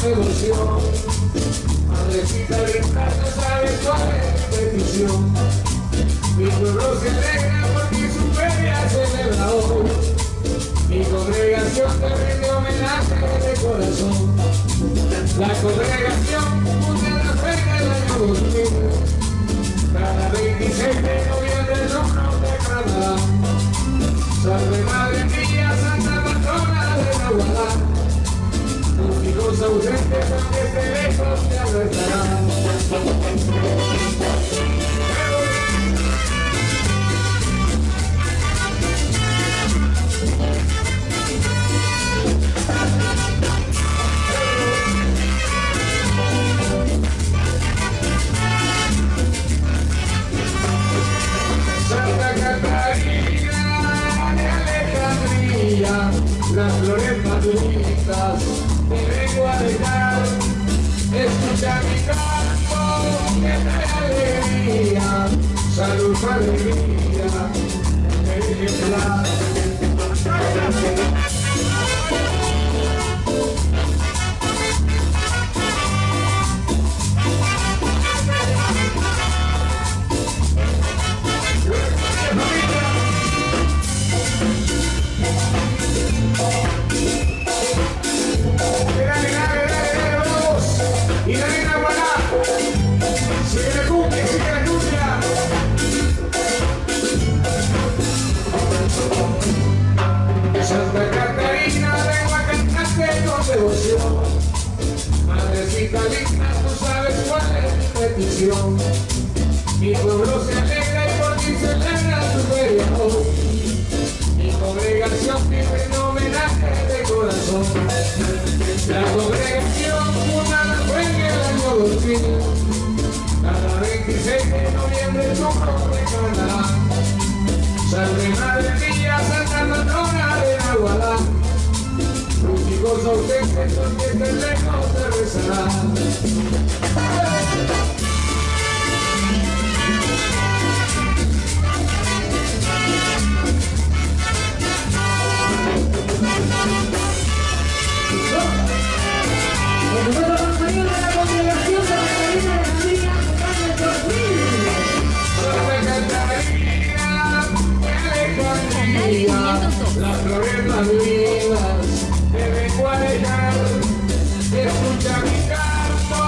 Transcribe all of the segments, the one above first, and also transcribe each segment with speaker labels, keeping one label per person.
Speaker 1: devoción. Madrecita linda, tú sabes cuál es mi petición. Mi pueblo se alegra porque su feria celebra hoy. Mi congregación te rinde homenaje de corazón. La congregación une la feria del año 2000. Cada 26 de noviembre nos declarará. Salve Madre mía, Santa Patrona de Nahualá. Tus hijos ausentes, aunque esté lejos, te abrazarán. Santa Catarina de Alejandría, las flores más bonitas te vengo a dejar. Escucha mi canto que trae alegría, salud, alegría, ejemplar. Y la nena buena, sigue la cumbia, sigue la cumbia. Santa Catarina, vengo a cantarte con devoción. Madrecita linda, tú sabes cuál es mi petición. Mi pueblo se alegra y por ti celebra tu feria hoy. Mi congregación te rinde homenaje de corazón. La congregación una la fue en el año 2000. Cada 26 de noviembre tu nombre cantará. Salve Madre mía, Santa Patrona de Nahualá. Tus hijos ausentes, porque estén lejos te rezarán. Las flores más lindas te vengo a dejar. Escucha mi canto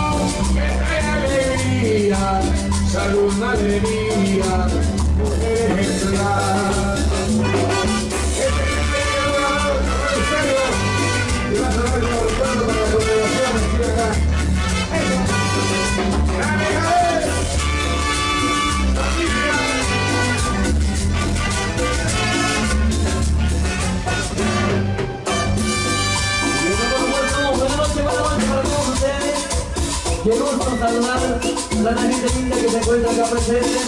Speaker 1: que trae alegría, salud, madre mía, mujer ejemplar. Este es el serio, y vas a ver los recuerdos para la congregación aquí acá. ¡Dale, dale! ¡Familia!
Speaker 2: Qué gusto saludar a la gente linda que se encuentra acá presente.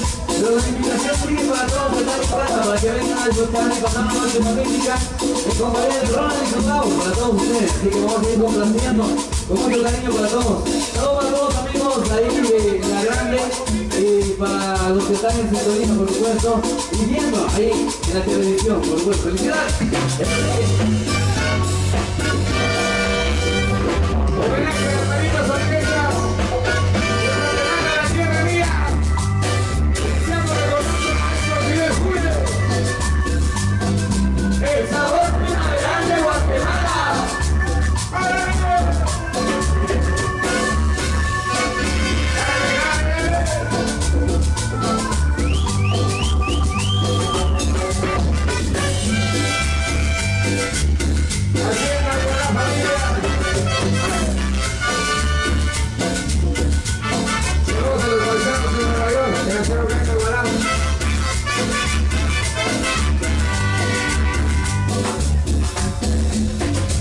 Speaker 2: La invitación sigue para todos de tal casa para que vengan a disfrutar y pasar una noche magnífica en compañía de Ronald y Cacao para todos ustedes. Así que vamos a seguir complaciendo con mucho cariño para todos. Saludos para todos amigos ahí de La Grande y para los que están en sintonía, por supuesto, y viendo ahí en la televisión, por supuesto. ¡Felicidades!
Speaker 1: Homenaje a las maritas orquestas de la tierra mía. Iniciándole con nuestro maestro Fidel Julio. El sabor primaveral de Guatemala. Así es la buena familia. Saludos a los paisanos de Nueva York, que nacieron en el Guarán.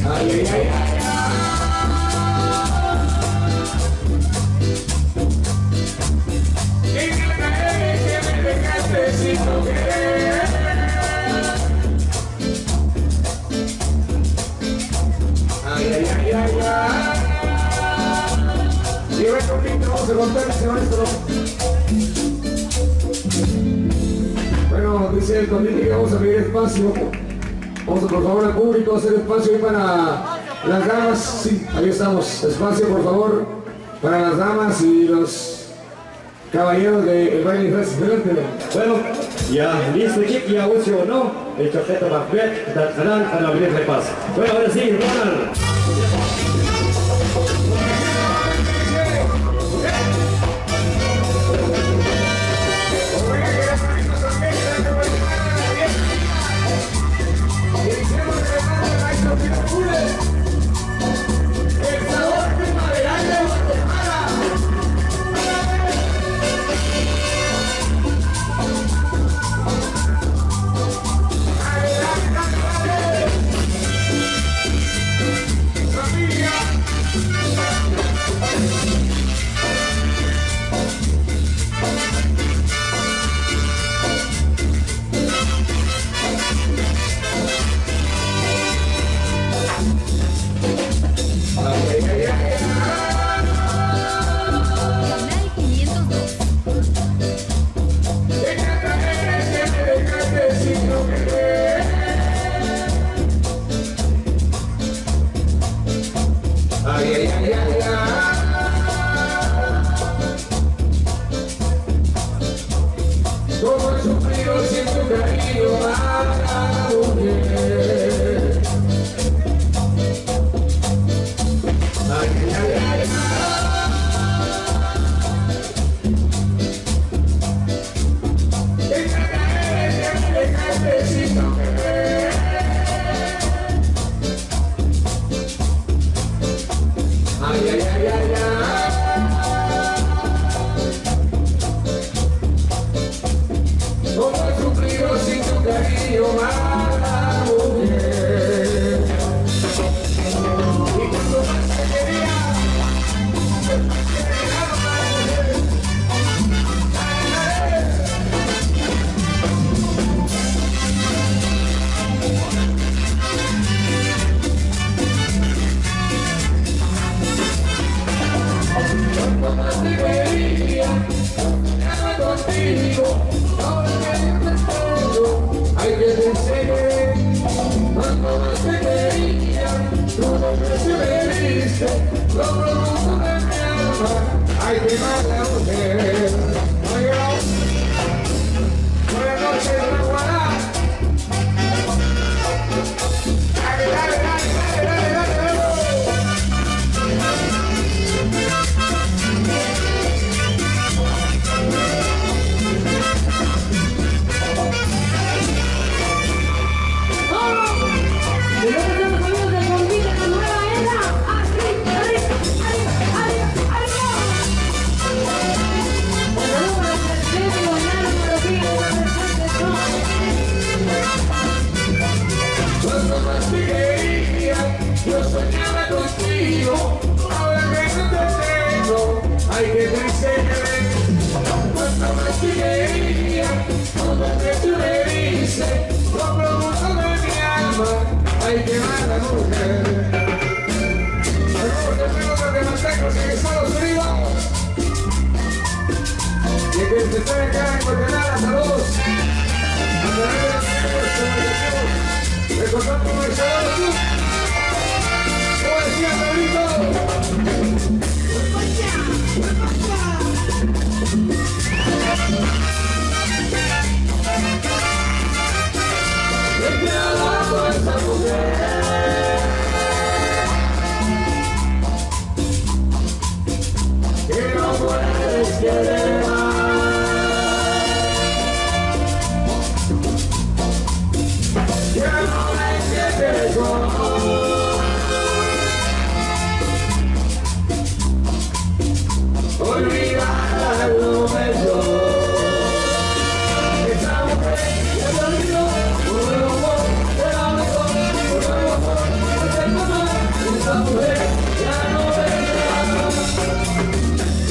Speaker 1: Ay, ay, ay, ay, ay. Que me dejaste sin querer. Ay, ay, ay, ay, ay. Y ven conmigo, vamos a contar ese maestro. Bueno, dice el convite que vamos a pedir espacio. Vamos a, por favor, al público, hacer espacio ahí para Las damas, sí, ahí estamos. Espacio, por favor, para las damas y los caballeros del baile festival.
Speaker 3: Bueno, ya listo chicos, ya uso o no, el chocete va a ver, darán a abrir el paso. Bueno, ahora sí, Ronald.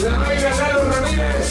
Speaker 1: La amiga Carlos Ramírez.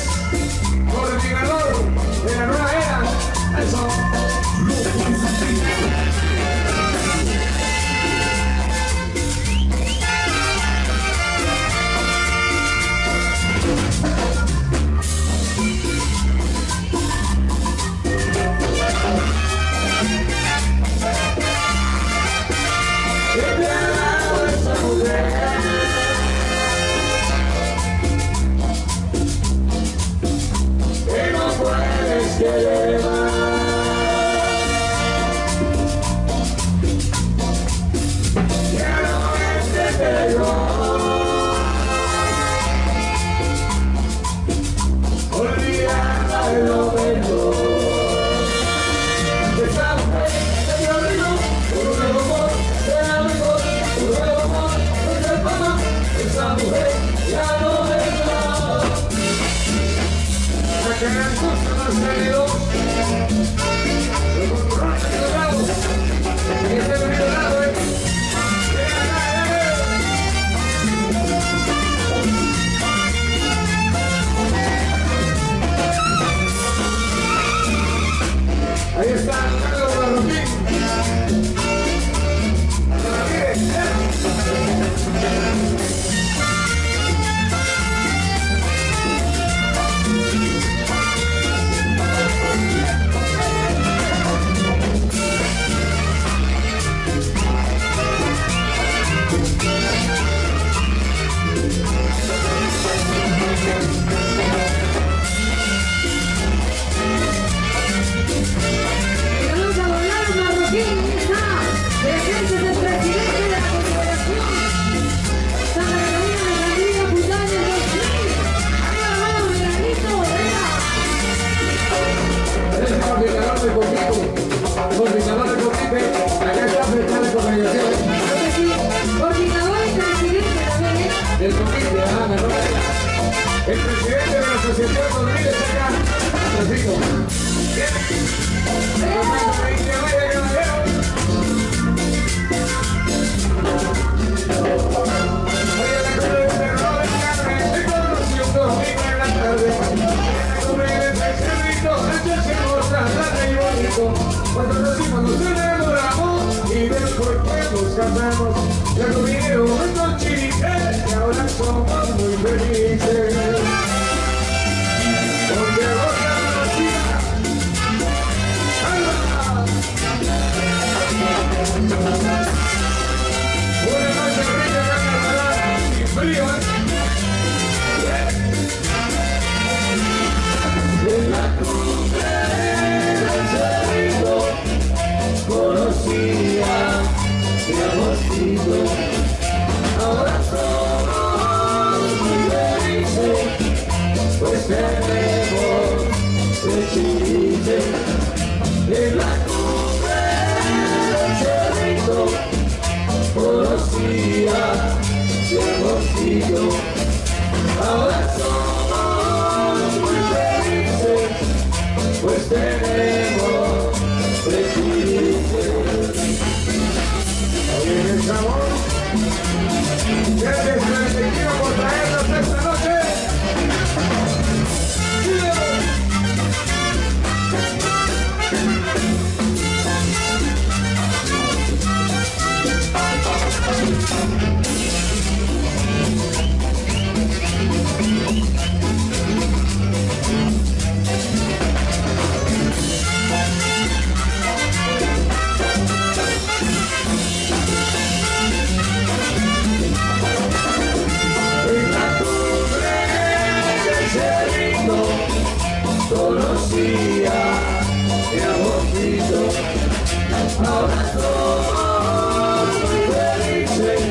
Speaker 1: gran cosa más salidos. Los controles dorados. Y este bonito lado, ahí está Carlos Marroquín. El comité, el presidente de la Asociación Rodríguez acá, Francisco. Cuando nacimos nos enamoramos y después nos casamos. Ya tuvieron unos chirites y ahora somos muy felices. Porque vos la conocías. Una noche rica carnaval sin frío. En la cumbre del cerrito conocía mi amorcito. Ahora somos muy felices, pues tenemos tres chilices. En la cumbre del cerrito conocía mi amorcito. Ahora somos muy felices, pues tenemos tres chilices. Ahí viene el sabor. Gracias a Efectivo por traernos esta noche. Conocía mi amorcito. Ahora somos muy felices,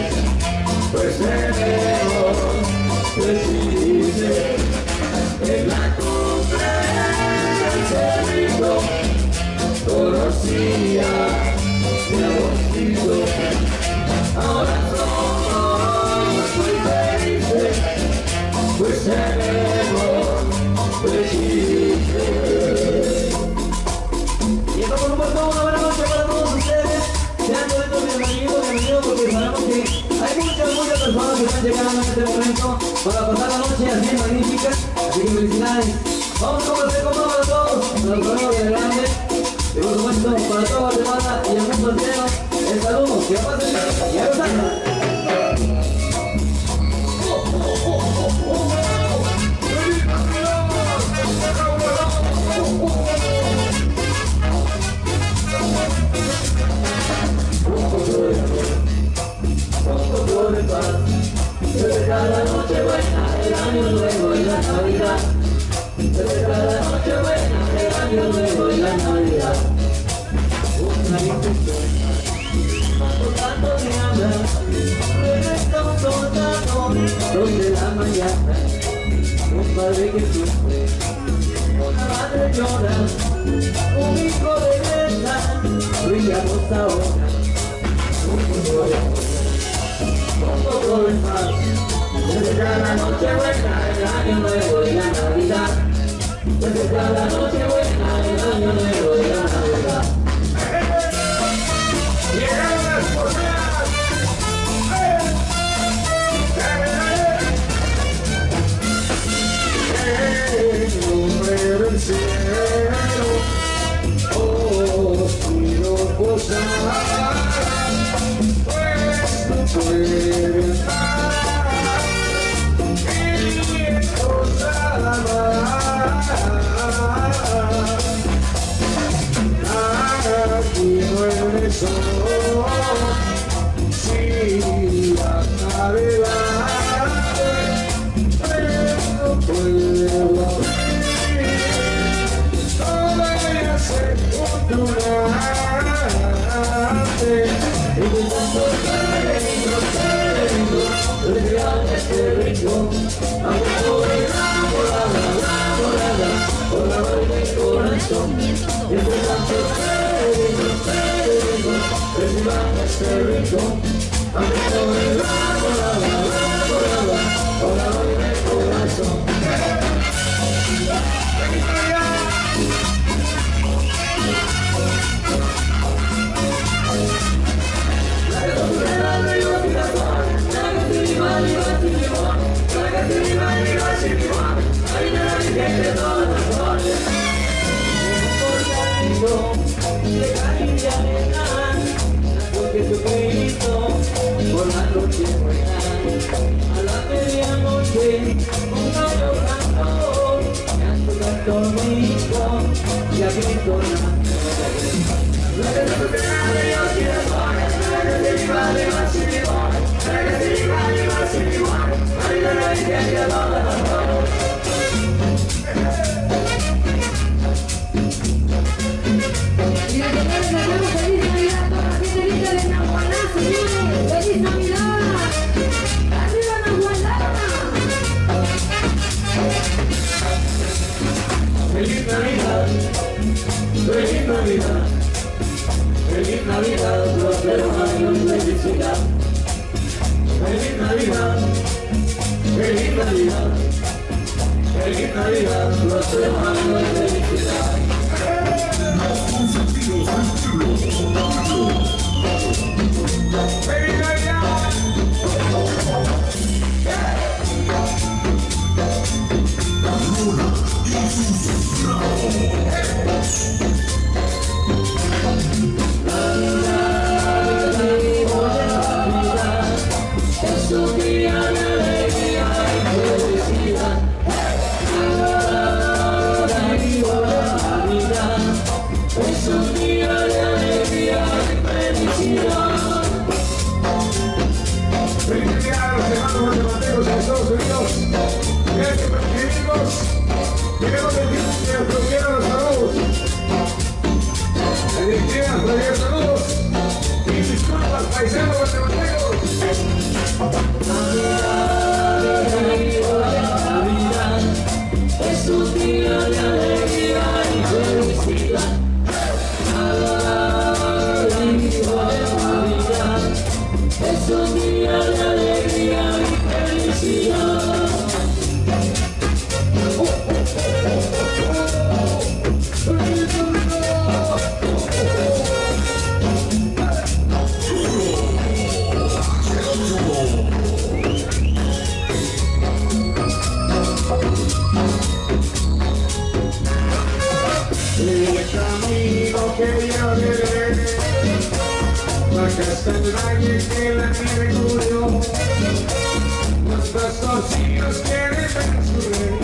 Speaker 1: pues tenemos tres chilices. En la cumbre del cerrito conocía mi amorcito. Ahora somos muy felices, pues tenemos tres chilices.
Speaker 2: Y esto por supuesto una buena noche para todos ustedes. Sean todos bienvenidos, porque sabemos que hay muchas personas que están llegando en este momento para pasar la noche así magnífica. Así que felicidades. Vamos a compartir con todos los amigos de grande. Y por supuesto para toda Guatemala y el mundo entero. El saludo, que pasen bien y a gozarla.
Speaker 4: Desde cada noche buena, el año nuevo y la Navidad. Desde cada noche buena, el año nuevo y la Navidad. Una intención, tanto me habla, regresa un soldado, 2 de la mañana. Un padre que sufre, una madre llora, un hijo regresa, brillamos ahora. Todo es más. Desde cada noche buena, el año nuevo y la Navidad. se acerca la noche buena, el año nuevo y la Navidad.
Speaker 1: Llegaron las porteras. El hombre del cielo, oh, quiero posar, pues no puede estar, y posada aquí no eres solo, si la Navidad no puedo abrir, todavía se culturante.
Speaker 4: Y de tanto sereno, real este rincón, aunque por el morada, por la baile corazón. Y de tanto sereno, reciban este rincón, aunque por el morada, por la baile corazón. Por la noche buena, a la medianoche, un gallo cantor, canto bonito, y a grito la que no te de yo quiero poner, la que te iba de más y igual, la que te iba de más y igual, ay la la que ya no la
Speaker 5: Y la que te deseamos feliz Navidad a toda la gente linda de Nahualá, señores. ¡Feliz Navidad! ¡Arriba Nahualá!
Speaker 4: Feliz Navidad, feliz Navidad, feliz Navidad, próspero año y felicidad. Feliz Navidad, feliz Navidad, feliz Navidad, próspero año y felicidad. Es un día de alegría y felicidad. Es un día de alegría y felicidad.
Speaker 1: Feliz día a los hermanos guatemaltecos en Estados Unidos. Queremos decir que nos promovieron los saludos. Feliz día, feliz saludos. Y disculpas, paisanos guatemaltecos.
Speaker 4: Navidad es un día de alegría y felicidad. Navidad es un día de alegría y felicidad.
Speaker 1: El camino que yo diré, acá está el valle que la nieve cubrió, los pastorcillos que descubren,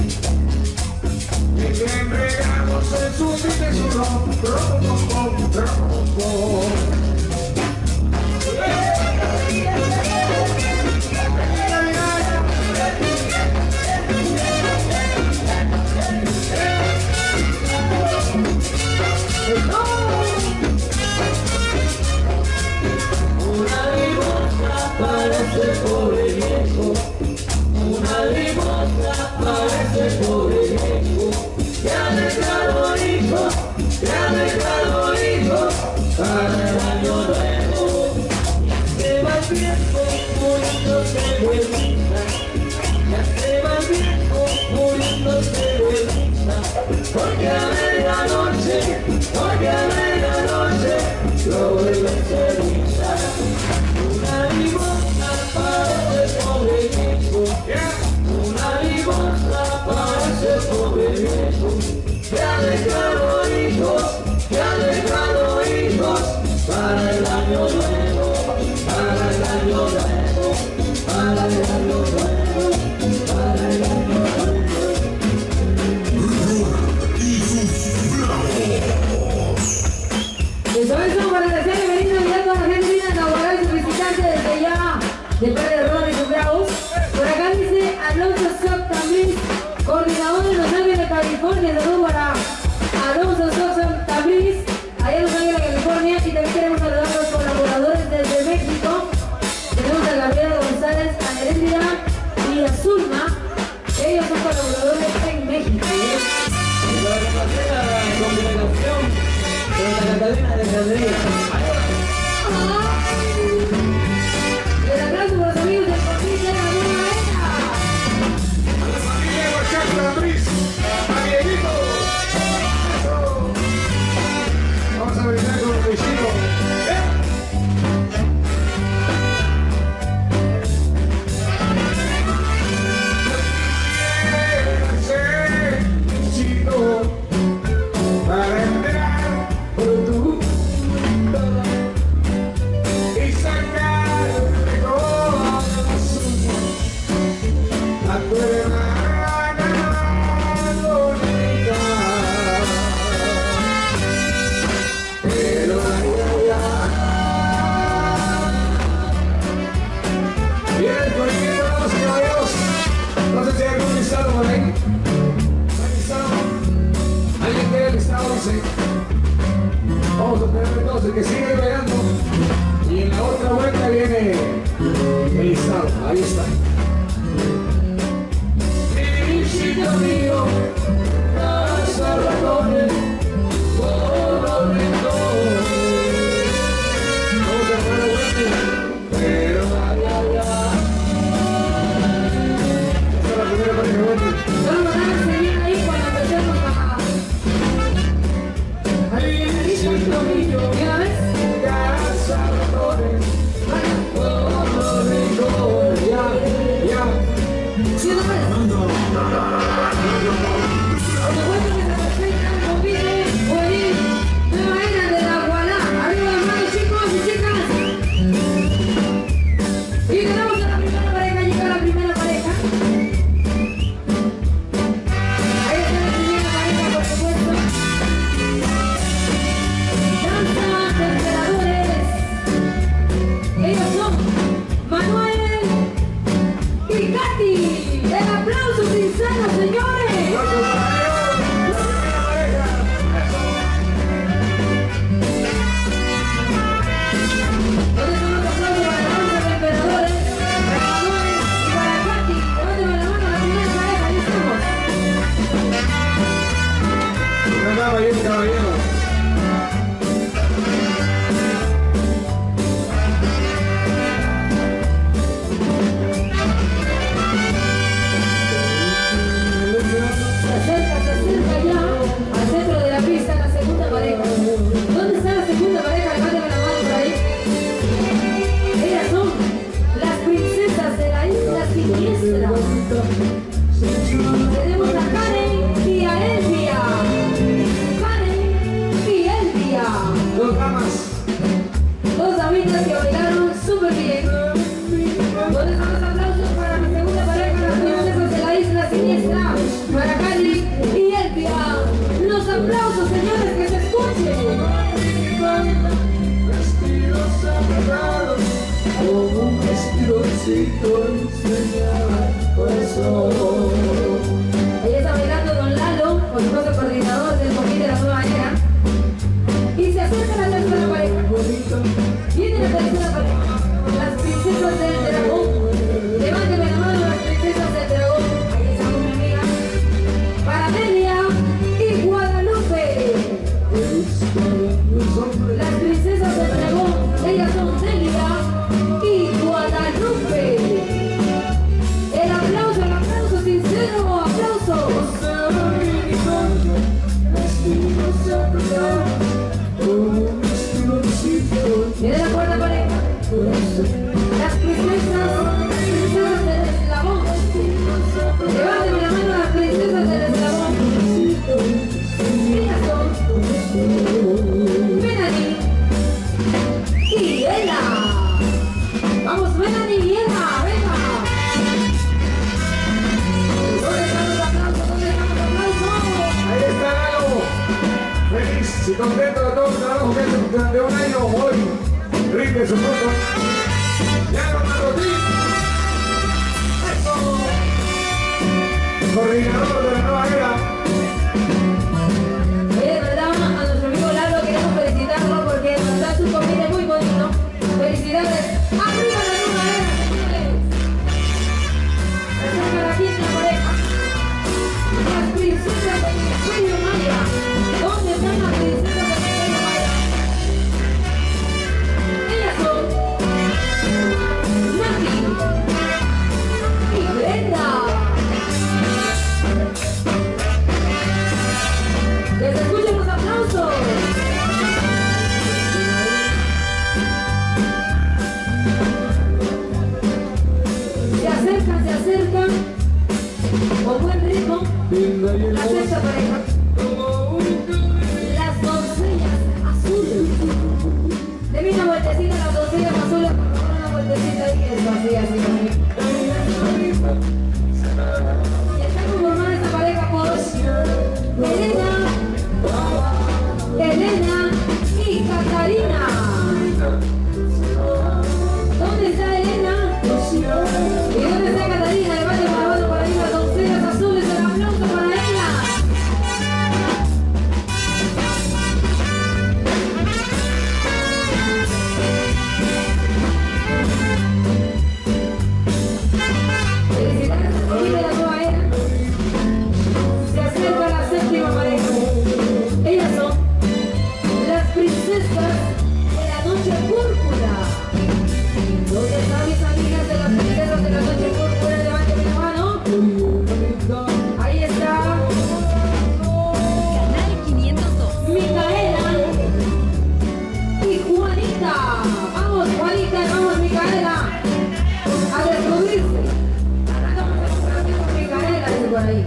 Speaker 1: y que entregamos el sucio de su rompo.
Speaker 4: Una limosna para ese pobre viejo, una limosna para ese pobre viejo, que ha dejado hijos, para el año nuevo. Ya se va el tiempo muriéndose de risa, ya se va el tiempo muriéndose de risa. porque a medianoche, lo vuelve a cenizar. Una limosna para ese pobre viejo, una limosna para ese pobre viejo, que ha dejado hijos, para el año nuevo, para el año nuevo, para el año nuevo, para el año nuevo.
Speaker 5: Eso para desear feliz Navidad a toda la gente linda de Nahualá y sus visitantes desde ya de Padre de Ron y sus bravos. Por acá dice Alonso Soc Tabriz, coordinador de Los Ángeles, California. Saludos para Alonso Soc Tabriz, allá en Los Ángeles, California. Y también queremos saludar a los colaboradores desde México. Tenemos a Gabriela González, a Neréndira y a Zulma. Ellos son colaboradores en México.
Speaker 2: Y para complacer a la congregación de Santa Catalina de Alejandría.
Speaker 5: El aplauso para los amigos del Coquín de la Nueva Era.
Speaker 1: A la familia Guachaco Tabriz, a Dieguito. Eso. Vamos a brindar con los vecinos. Para entrar por tu mundo y sacar de corazón a tu hermana bonita. Pero bien, corriendo, damas y caballeros. No sé si hay algún listado por ahí. ¿Hay listado? ¿Alguien quiere el listado? Dice. Vamos a tener entonces que sigue bailando. Y en la otra vuelta viene el listado. Ahí está.
Speaker 4: Hijito mío, los salvadores, por los rincones.
Speaker 1: Vamos a poner la vuelta.
Speaker 4: Pero ay, ay, ay.
Speaker 1: Esta es la primera parte de la vuelta.
Speaker 5: Vamos a darse bien ahí cuando empecemos a...
Speaker 4: Hijito mío,
Speaker 5: ¿Y una vez?
Speaker 1: Salvadores.
Speaker 4: por los rincones.
Speaker 1: Ya.
Speaker 5: ¿Sí una vez? Cuando vuelven que se presentan, convite, Juvenil, Nueva Era de Nahualá. Arriba las manos, chicos y chicas. Y tenemos a la primera pareja, llega la primera pareja. Ahí está la primera pareja, por supuesto. Danza de emperadores. Ellos son Manuel y Katy. El aplauso sincero, señores.
Speaker 1: Aplausos para ellos. La primera pareja.
Speaker 5: ¿Dónde están los aplausos para la danza de emperadores? Para Manuel y para Katy. Levántame la mano a la primera pareja, ahí estamos.
Speaker 1: Una dama y un caballero.
Speaker 5: Se acerca ya al centro de la pista la segunda pareja. ¿Dónde está la segunda pareja? Levántame la mano por ahí. Ellas son las princesas de la isla siniestra. Tenemos a Karen y a Elvia. Karen y Elvia.
Speaker 1: Dos damas.
Speaker 5: Dos damitas que bailaron súper bien. ¿Dónde están los aplausos para mi segunda pareja, las princesas de la isla siniestra? Para Cali y Elvia. Los aplausos, señores, que se escuchen.
Speaker 4: vestidos amarrados, como un vestidocito enseñaba el corazón.
Speaker 5: Ahí está bailando Don Lalo, por supuesto coordinador del Coquín de la Nueva Era. Y se acerca la tercera pareja. Viene la tercera pareja. Las princesas del dragón. Levánteme la mano, las princesas del dragón. Ahí está con mi amiga. Para Delia y Guadalupe. Las princesas del dragón. Ellas son Delia y Guadalupe. El aplauso, el aplauso.
Speaker 1: saquen su foto. Ya no Marroquín. Eso. Coordinador de la nueva era.
Speaker 5: Oye, de verdad, a nuestro amigo Lalo queremos felicitarlo porque de verdad su comida es muy bonito. Felicidades. ¡Arriba la nueva era, señores! Presenta la quinta pareja. Las princesas del Imperio Maya. ¿Dónde están las princesas del Imperio Maya? Ellas son Nati y Brenda. ¡Que se escuchen los aplausos! Se acercan con buen ritmo la sexta pareja. Las doncellas azules. Deme una vueltecita a las doncellas azules, una vueltecita ahí, eso, así. Y está conformada esta pareja por Elena y Catarina. ¿Dónde está Elena? ¿Y dónde está Catarina? Levante la mano para ir a las doncellas azules. El aplauso para ella. Felicidades a David de la nueva era. Se acerca la séptima pareja. Ellas son las princesas de la noche púrpura. ¿Dónde están mis amigas de las princesas de la noche púrpura? Levántame la mano. Ahí está
Speaker 6: Canal 502.
Speaker 5: Micaela y Juanita. Vamos Juanita, vamos Micaela. A descubrirse. Micaela dice por ahí.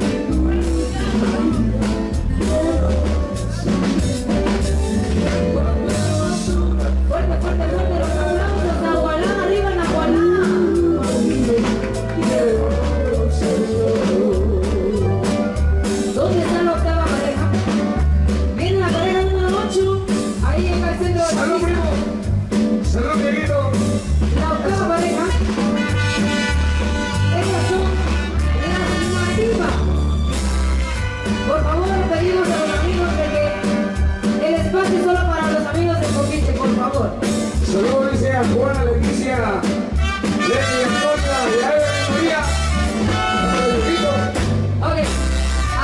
Speaker 5: Fuerte los aplausos. Nahualá, arriba Nahualá. ¿Dónde está la octava pareja? Viene la pareja número 8. Ahí llega el centro de la
Speaker 1: Salud,
Speaker 5: pista.
Speaker 1: primo. Salud, querido.
Speaker 5: La octava pareja. Ellas son las nativas. Por favor, pedimos a los amigos de que el espacio es solo para los amigos de Coquille, por favor.
Speaker 1: Saludos, dice a Juana, Leticia, Lenny, Antonia, y a Eva María. Saludito.
Speaker 5: Ok,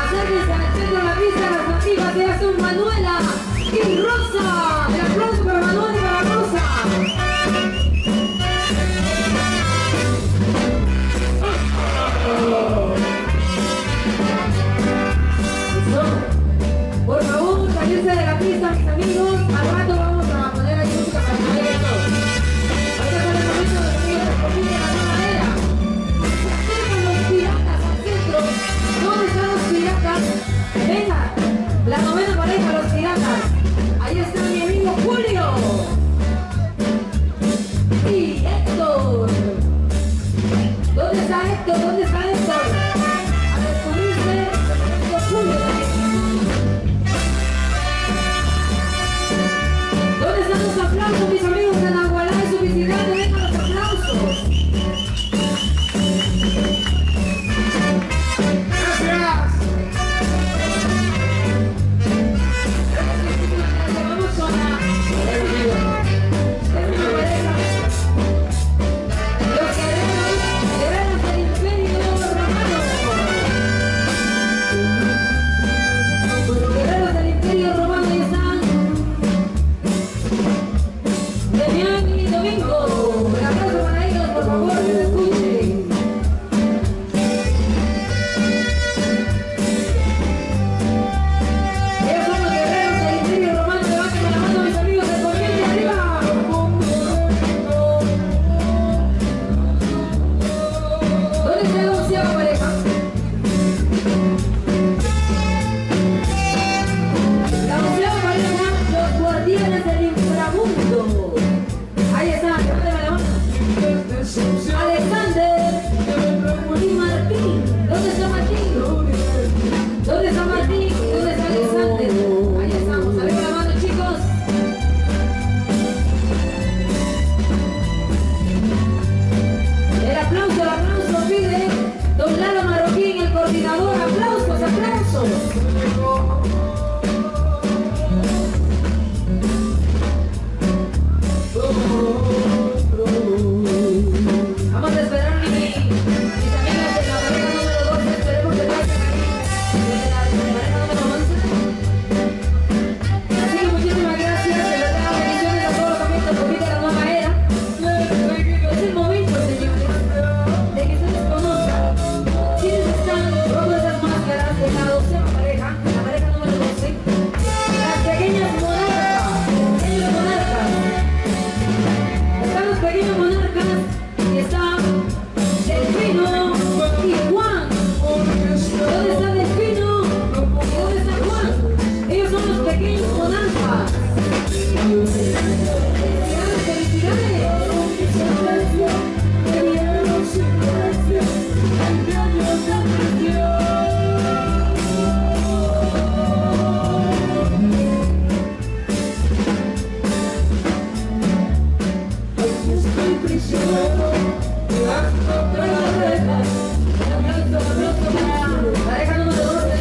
Speaker 5: acérquense al centro de la pista las nativas. Ellas son Manuela y Rosa. El aplauso para Manuela y para Rosa. Por favor, salirse de la pista, mis amigos. Al rato vamos a poner ahí música para que vayan todos. Ahorita sale el momento de que la comida de la nueva era. Se acercan los piratas al centro. ¿Dónde están los piratas? Venga, la novena pareja, los piratas. Ahí está mi amigo Julio. Y Héctor. ¿Dónde está Héctor? ¿Dónde está Héctor? A descubrirse con Julio también. ¿Dónde están los aplausos, mis amigos de Nahualá y su visitante? Vengan los aplausos.
Speaker 1: Gracias.
Speaker 5: Vamos con la décima pareja. Los guerreros del Imperio Romano. Guerreros del Imperio Romano, ahí están. Demián y Domingo. Un aplauso para ellos, por favor, que se escuchen. Ellos son los guerreros del Imperio Romano. Levanten la mano, mis amigos de Coquille, arriba. ¿Dónde está la onceava pareja? La onceava pareja, los guardianes del inframundo. Ahí está, levántame la mano. Alexander y Martín. ¿Dónde está Martín? ¿Dónde está Martín? ¿Dónde está Alexander? Ahí estamos, arriba la mano, chicos. aplausos. Vamos a esperar mis amigas de la pareja número 12, esperemos que pasen ahí desde la pareja número 11. Así que muchísimas gracias, de verdad, bendiciones a todos los que están de la nueva era. Es el momento, señores, de que se les conozca quiénes están bajo esas máscaras de la 12ª pareja, la pareja número 12, las pequeñas monarcas, pequeños monarcas. Están los pequeños monarcas y está Delfino y Juan. ¿Dónde está Delfino? ¿Y dónde está Juan? Ellos son los pequeños monarcas. Pareja número 12.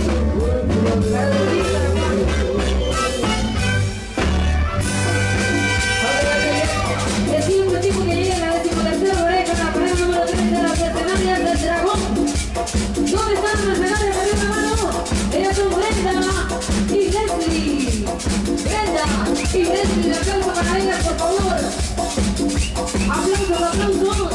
Speaker 5: Les pido un tipo que llegue a la 13ª pareja, la pareja número 3 de las mercenarias del dragón. ¿Dónde están las mercenarias? Arriba la mano. Ellas son Brenda y Leslie. Brenda y Leslie, un aplauso para ellas, por favor. Aplausos, aplausos.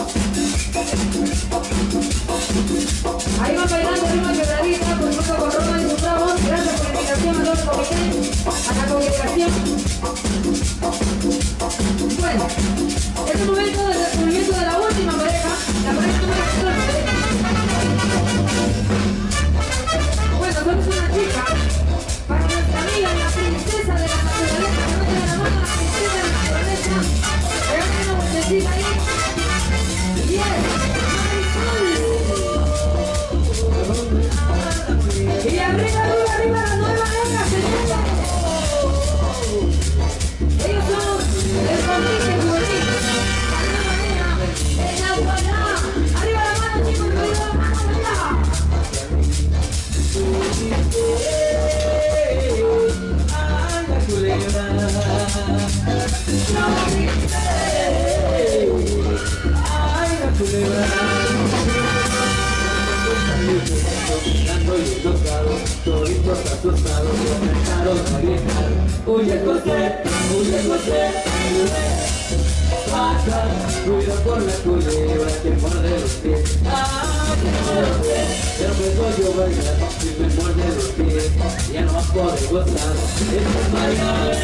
Speaker 5: Ahí va bailando Rima Quebradita, por supuesto con Roma y sus bravos. Gracias por la invitación a todo el comité, a la congregación. Bueno, es el momento del descubrimiento de la última pareja, la pareja número 14. Bueno, somos una chica para nuestra amiga, la princesa de la naturaleza, que no te la mano, la princesa de la naturaleza. Regálame una vueltecita ahí. Yes, Marisol. Y arriba, arriba, arriba la nueva era, señora. Ellos son el convite juvenil. En la igualdad. Arriba la mano, chicos, arriba la mano, allá.
Speaker 4: Ay, la culebra. Ay, la culebra. Estoy tocado, toditos asustados, comenzaron a gritar. Huye José, pasa, cuidado con la culebra que muerde los pies. Ah, que muerde los pies, ya no puedo yo bailar si me muerde los pies. Ya no vas a poder gozar, es bailar.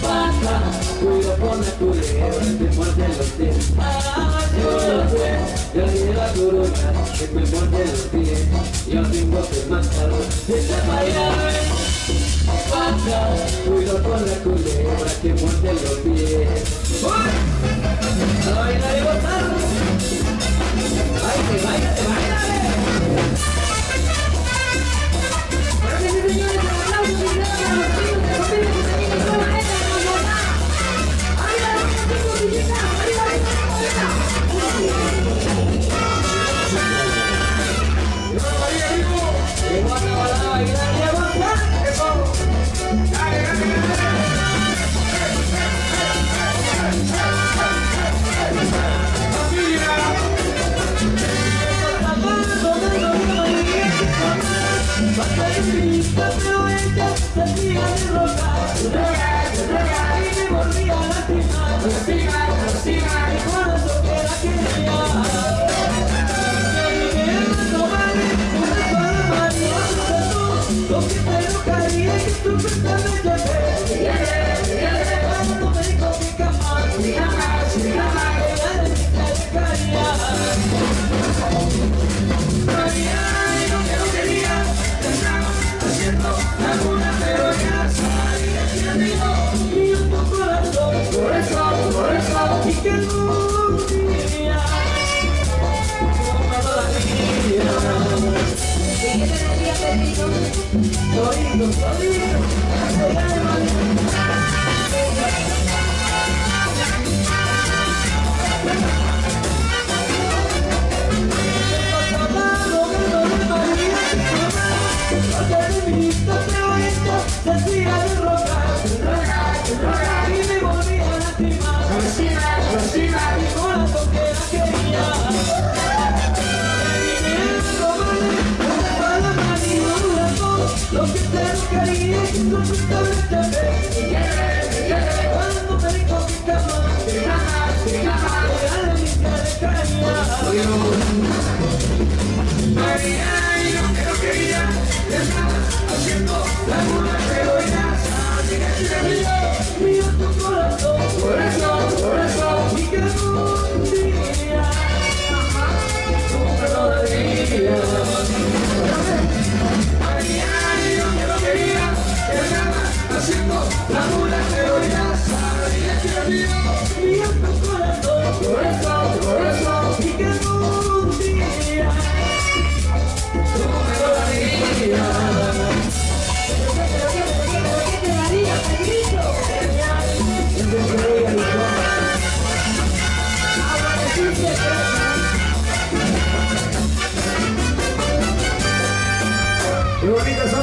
Speaker 4: Pasa, cuidado con la culebra que muerde los pies. Ah, que muerde los pies, ya tiene la corona que me muerde los pies. Yo tengo que matarlo, es bailar. Pasa, cuidado con la culebra que muerde los pies. ¡A bailar y gozar! ¡Baile, baile, baile!
Speaker 5: Bueno, sí, señores, un aplauso y gracias a los amigos de familia que también nos van a esta hermosura. ¡Arriba la mano, chicos, chiquitas! ¡Arriba la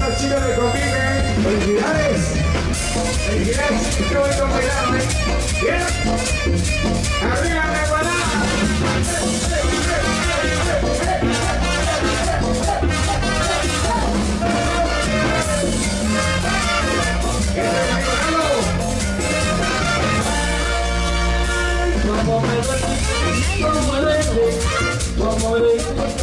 Speaker 1: son los chicos de Combine. Felicidades. Felicidades. Qué bonito bailar, ¿eh? Bien. Arriba la empanada.
Speaker 2: Como me duele, como me duele, como me duele, como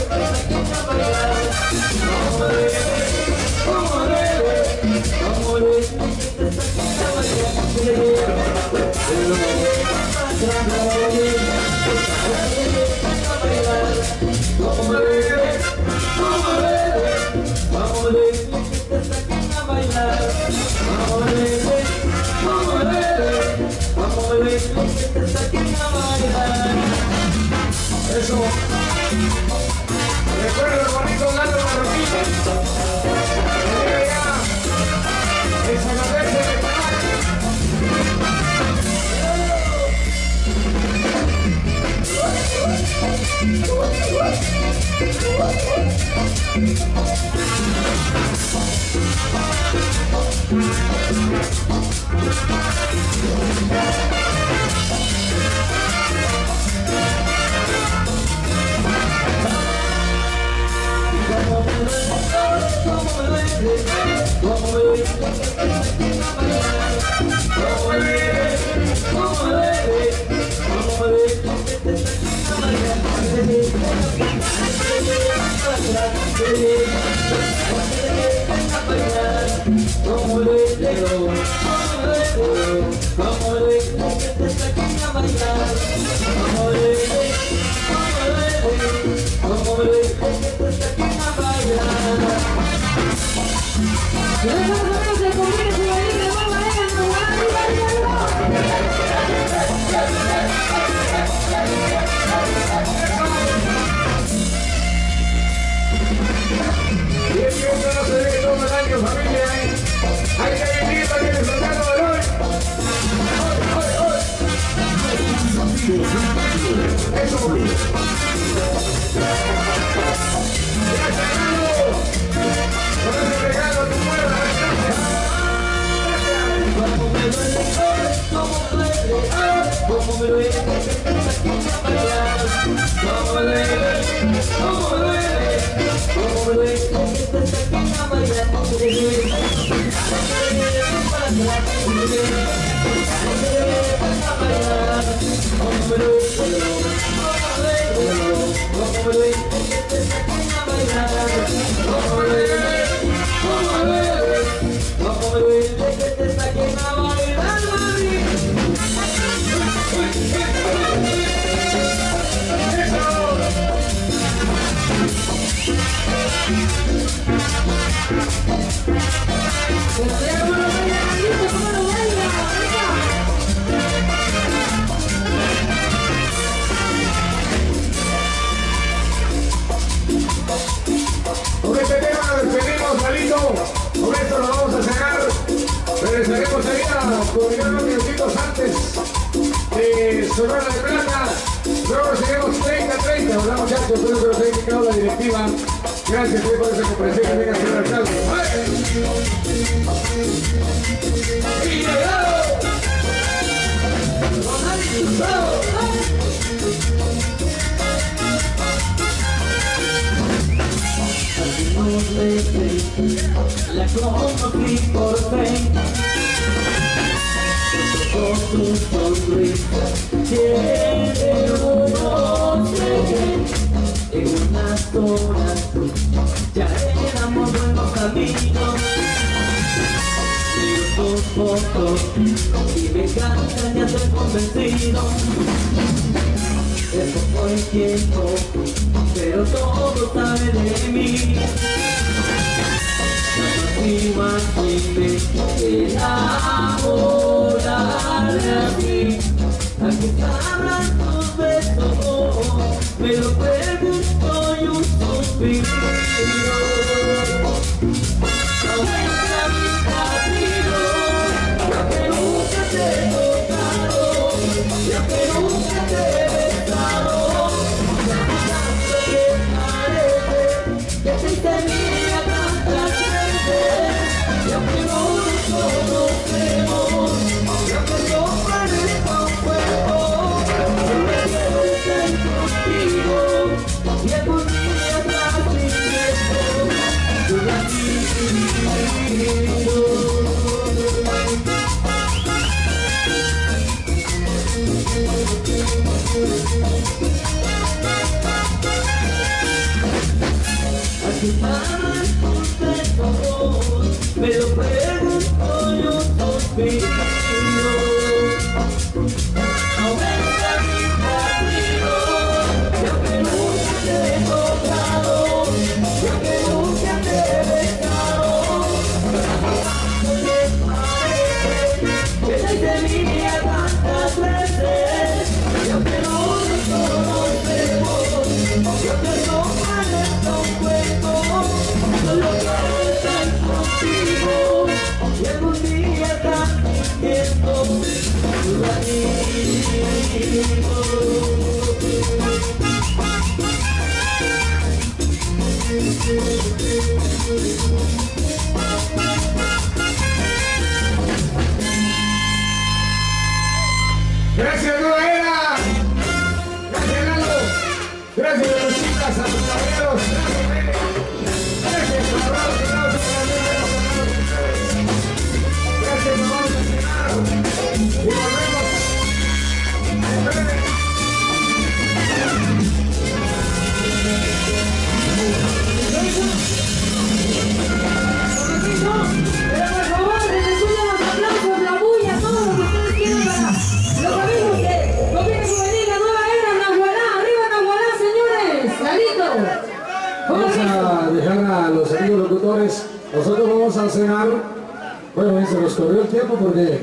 Speaker 1: Eso. Recuerda los bonitos datos de la roquilla. Esa cabeza de Con este tema nos despedimos, Palito. Con esto nos vamos a sacar. Regresaremos ahí a unos minutitos antes de Sonora de Plata. Luego seguimos 30-30, ¿verdad, muchachos? Espero que nos haya indicado la directiva. Gracias por esa comprensión que venga, señor alcalde.
Speaker 2: La conocí por fe, con tu sonrisa, tiene unos en unas horas, ya éramos buenos amigos, miro tus fotos y me encantan, ya estoy convencido, eso fue tiempo, pero todo sabe de mí. Imaginé enamorarme a ti. Aquí sabrán tus besos, me lo pregunto y un suspiro. No entra mi camino, ya que nunca te he tocado, ya que nunca te he besado. Ya tanto que parece que te tenía tanta gente.
Speaker 4: Aquí más contento, me lo pregunto yo suspiro. Aumenta mi partido, yo que nunca te he tocado, yo que nunca te he besado. Oye, padre, que desde mi día tantas veces, yo que no nos conocemos, yo que no parezco un cuento, solo quiero estar contigo, y algún día también tu
Speaker 1: Gracias, Noela. Gracias, Lalo. Gracias, Lucitas, a los caballeros. Gracias, Mene. Gracias, Abrazo, aplausos para mí, gracias, nos vamos a cenar. Y volvemos. Esperen.
Speaker 5: Pero por favor, resuelvan los aplausos, la bulla, todo lo que ustedes quieran para los amigos que Gobierno Juvenil, la nueva era, Nahualá, arriba Nahualá, señores, Lalito.
Speaker 1: Vamos a dejar a los amigos locutores. Nosotros vamos a cenar. Bueno, se nos corrió el tiempo porque